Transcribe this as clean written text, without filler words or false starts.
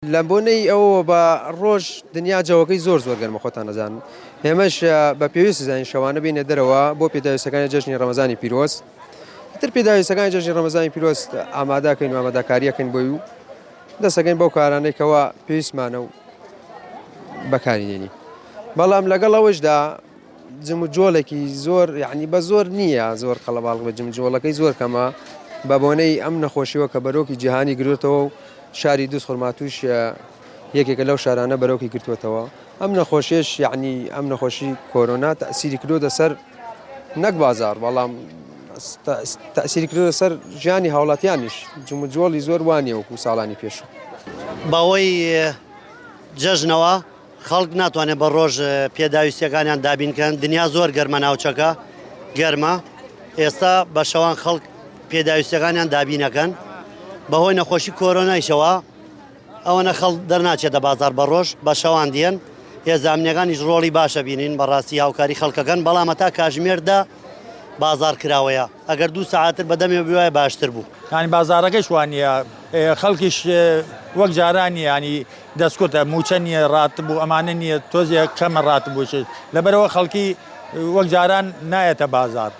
لە بۆنەی ئەوە بە ڕۆژ دنیا جەوەکەی زۆر گەرمە خۆتان نەزانن ئێمەش بە پێویست زانین شەوانە بینە دەرەوە بۆ پێداویستەکانی جەژنی ڕەمەزانی پیرۆز تر پێداویستەکانی جەژنی ڕەمەزانی پیرۆز ئامادەکەین و ئامادەکاریەکەین بۆی و دەستەکەین بەو کارانەیەکەوە پێویستمانە و بەکارهێنین بەڵام لەگەڵ ئەوەشدا جم و جۆڵێکی زۆر یعنی بە زۆر نییە زۆر قەڵەباڵغ بە جم جۆڵەکەی زۆر کەمە بە بۆنەی ئەم نەخۆشیەوە کە بەرۆکی جیهانی گرتەوە و شاری دووس خورماتوش یەکێکە لەو شارانە بەرەوکی گرتووەتەوە ئەم نەخۆشیش یعنی ئەم نەخۆشی کۆرۆنا تەئسیری کردووە سەر نەک بازار بەڵام تەئسیری کردووە سەر ژیانی هاوڵاتیانیش جم و جۆڵی زۆر وانییە وەکو ساڵانی پێشوو باوەی جەژنەوە خەڵک ناتوانێت بە ڕۆژ پێداویستیەکانیان دابینکەن دنیا زۆر گەرمە ناوچەکە گەرمە ئێستا بە شەوان خەڵک پێداویستەکانیان دابینەکەن بەهۆی نەخۆشی کۆرۆنایشەوە ئەوەنە خەڵک دەرناچێتە بازار بە ڕۆژ بە شەوان دیێن هێزانامنیەکانیش ڕۆڵی باشە بینین بەڕاستی هاوکاری خەڵکەکەن بەڵامە تا کاژمێردا بازار کراوەیە ئەگەر 2 ساعتر بەدەمێ بوایە باشتر بوو ینی بازارەکەش وانە خەڵکیش وەک جارانی ینی دەستکۆتە موچە نییە ڕاتبوو ئەمانە نییە تۆزیە کەمە ڕاتبووش لەبەرەوە خەڵکی وەک جاران نایەتە بازار.